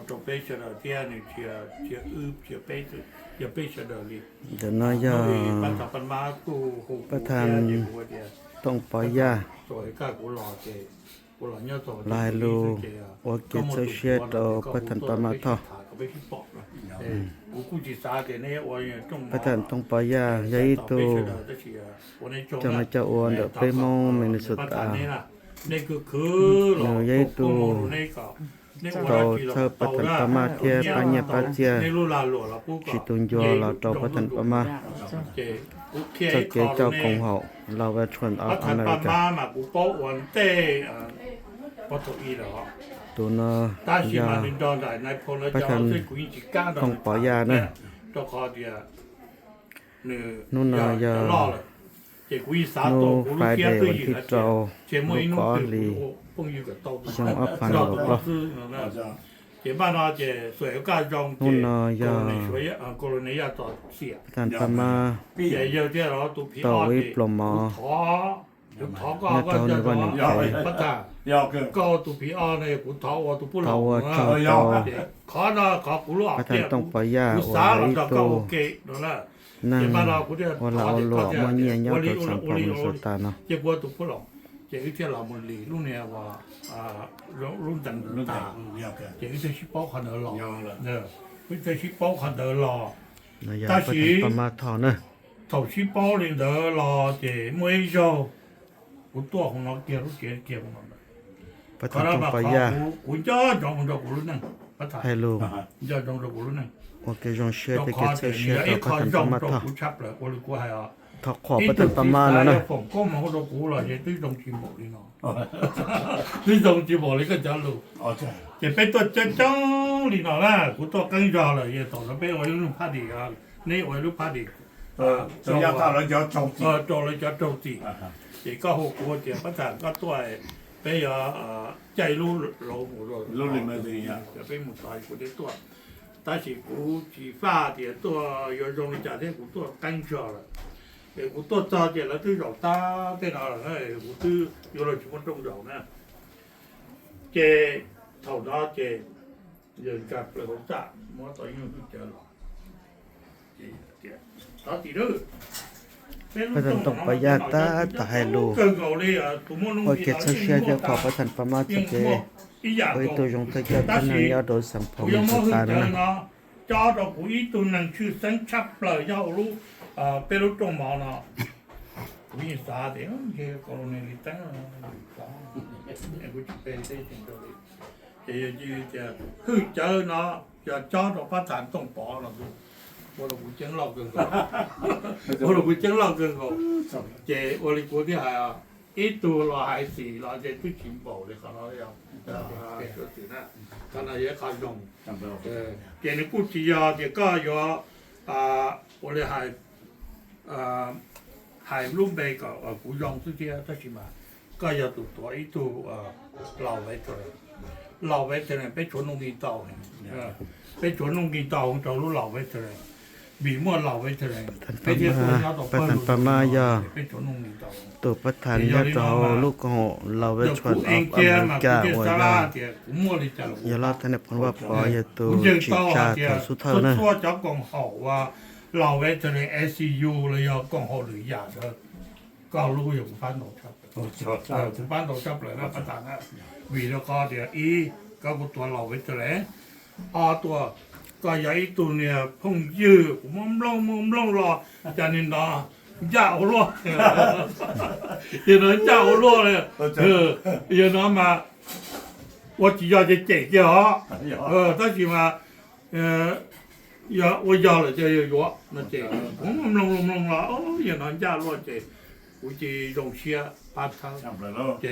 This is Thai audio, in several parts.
做背着的天呢，去背着，也背着的哩。เดี๋ยวน้อยย่อ ปัจจุบันมากูหู ประธาน กูเดีย ต้องปล่อยยา สวยก็กูหล่อเจกูหล่อเนี่ยตัว ลายลูโอเกตโซเชียตโอประธานประมาทอ ก็ไม่คิดบอกนะกูกูจีสาเดี๋ยวนี้วันนี้จง ประธานต้องปล่อยยาใหญ่โตจะมาจะอวนเดไปมองมินิสุตา นี่คือหล่อนี่ก็เราเธอประธานประมาเทียปัญญาปัจเจชิตุนโยเราเราประธานประมาเจ้าเกเจ้ากงเหาเราไปชวนออสอเมริกาตัวเนยาประธานต้องปล่อยยาเนี่ยนู่นยานู่ไฟเดย์วันที่เราลูกก็ลีช่างอัพพันบอกเรานู่นยาท่านประมาต่อวิปลมอเนี่ยตัวนี้ว่าหนึ่งใครก็ตุพีอ้อเนี่ยกูท้อว่าตุผู้หลงขอนะขอกูรู้ ประธานต้องปล่อยยา กู โอ้ สาวย เรา โต ก็โอเคนั่นแหละ นั่ง บ้านเรากูเนี่ย ว่าเราหลอกมาเงียบตัวสังคมสุดตาเนาะ เจ้าบัวตุผู้หลงเจ้าที่เรามันลีรุ่นเนี่ยว่ารุ่นตาเจ้าที่ชิปป้อขันเดอร์หล่อเนี่ยวิธีชิปป้อขันเดอร์หล่อน ายาประธานประมาทอเนอะ 头ชิปป้อเลยเดอร์หล่อเจ้าไม่ชอบกูตัวของเราเกี่ยวเกี่ยวของเรา ประธานต้องปล่อยยา กูจะจองจากกูรู้นั่งประธาน ให้ลูก จะจองจากกูรู้นั่ง โอเคจงเชื่อ 就 ไปเก 靠 ต 着 เชื่อ 你 ต่อ 一 ประ 靠 ธานประ 上 มาท 到 อ 不插了，我的股还要。 ทอขอประธานประมาทแล้วเนาะ 逢高嘛，我都估了，也对中期冇哩喏。对中期冇哩个条路，也被多这张哩喏啦，我多更加了，也到了被我有拍的啊，你我有拍的。仲有到了叫中字，到了叫中字，也搞好我这不但个都系，比如ใจรู้老母咯，老你们这样，就比母大嗰啲多。但是古字花的多，有种的家庭古多干焦了，古多早点了都肉大在哪了？古都有了什么种肉呢？这头大这人家不好炸，我到因为不叫了，这到底了。 ประธานต้องปล่อยยาตาตาให้ลูกโอเคเชื่อจะขอประธานประมาทสักเจโอ้ยตัวจงเธอจะเป็นนายาโดยสังคมสุดตานะ จ้าดอกกุยตุนังชื่อสังชับเลยยาวรู้เป็นรู้ตรงมานะกุยสาเดียวเกี่ยวกับคนนี้ตั้งกูจะเป็นได้จริงด้วยจะคือเจอเนาะจะจ้าดอกพระฐานต้องปอนะดู我都不讲老跟个，我都不讲老跟个，这我哋嗰啲係啊，呢度落係時落只都全部你看到有，嗰時咧，看到嘢看用，這你估計啊，這個有啊，我哋係รูปแบบ個古裝嗰啲啊，得是嘛，個有度多呢度老位嘅，老位嘅咧俾傳統味道嘅，俾傳統味道就攞老位嘅咧。บีมั่วเหล่าไว้เท่าไหร่ไปเที่ยวตัวยาต่อไปตัวประธานยาตัวลูกของเราไปชวนออกอเมริกาไว้ละอย่าละท่านเนี่ยพูดว่าพอยาตัวจีชาตัวสุดท้ายนะตัวจะกองหอว่าเราไว้เท่าไหร่ SCU เลย要กองหอหรือยาเถอะก็รู้อยู่บ้านหนองชับถึงบ้านหนองชับเลยนะประธานนะวีแล้วก็เดี๋ยวอีก็ตัวเราไว้เท่าไหร่ตัวก็ใหญ่ตัวเนี่ยพุ่งยืดมุมลงรอจานินดาจ้าหัว有人จ้าหัวเลย有人嘛我只要这姐姐哈但是嘛要我要了就要药那这ลง了哦有人จ้าหัว这估计用些把它这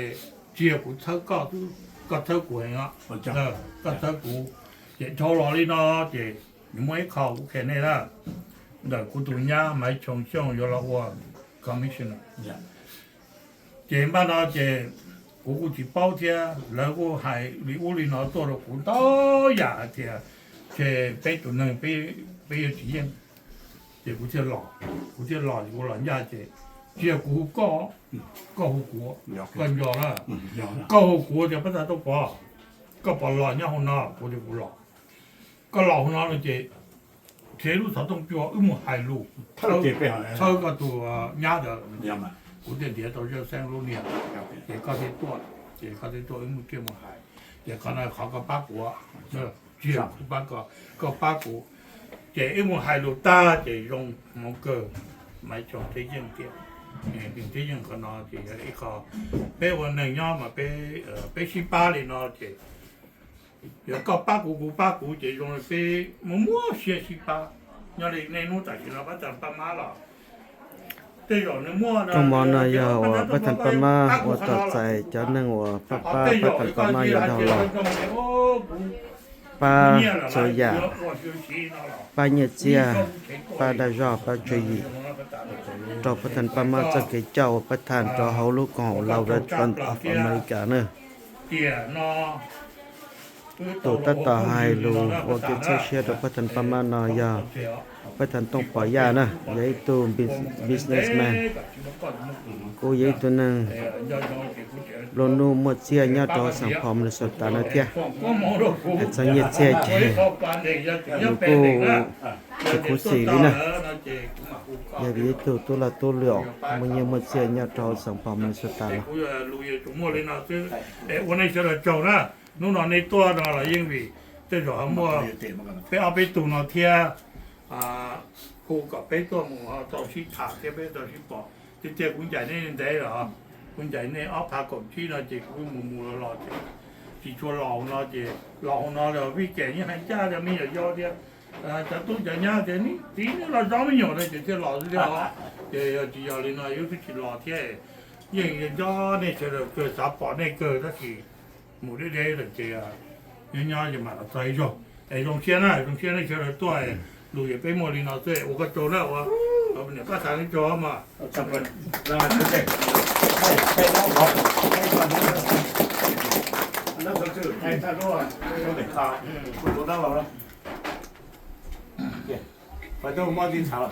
接不超高都个超贵啊个超贵เจ้าหล่อเลยเนาะเจ้าไม่เข้าแค่นี้ละแต่กูตัวเนี้ยไม่ชงช่องอยู่แล้วว่าคอมมิชชั่นเจ้าบ้านเราเจ้ากูจี包เจ้าแล้วกูให้ลิอูลินอตัวเรากูต่อยาเจ้าเจ้าไปตัวนึงไป有体验เจ้ากูจะหล่ออยู่หล่อยาเจ้ากูก็หูกูก็ยอละก็หูกูจะภาษาตัวปอก็ปอหล่อเนี่ยหัวหน้ากูจะกูหล่อ个老那了这，铁路它东标一木海路，偷这边好超个多伢的，像嘛，古典铁道叫三路呢，也搞得多，也搞得多一木这么海，也可能考个八国，那这个八国，这一木海路大这用那个买种推荐店。并推荐可能这一个，被我那样嘛，被18里那这，要搞八股这种被默学18，那里那弄在去了，把咱爸妈了。这种的默呢，trong món này giờ và bắt thành pama và tập giải cho nên và papa bắt thành pama giờ đầu lò pa cho giả pa nhiệt chia pa đã rõ pa chơi gì cho bắt thành pama cho cái cháu bắt thành cho hậu lúc còn lâu ra chuẩn ở America nữa tổ tất cả hai lù và cái chiếc xe cho bắt thành pama nó giờ bắt thành tông bỏ ra nữa giấy tu businessman cô giấy tu nâng luôn luôn một xe nhớ cho sản phẩm là sốt tán ở kia để cho nhiệt xe chế cô sẽ cố xỉ đi nè giờ vì tôi là tôi liệu một nhiều một xe nhớ cho sản phẩm là sốt tán nó nói này to đó là因为这种么被阿被堵那天cô có bé tôi mua tàu xí thả cái bé tàu xí bỏ thì cái quân giải nên đấy rồi quân giải nên áp phá cổng chi là chỉ cũng mua lo chỉ cho lò nó là vì kẻ như hành cha là mình là do đi cho tôi giải nhà thì tí nữa là rõ mới nhỏ đây chỉ cái lò thế đó thì chỉ giờ lên là yếu chỉ lò thế nhưng do này sẽ được cơ sở bỏ này cơ đó thì mua cái đấy là chỉ nhà thì mà là tay rồi dùng xe này sẽ là tôi路也被莫里老师，我个走了我，我们把他的走嘛。这个那对，那个是哎，他说有点卡，不到了。反正我忘记查了。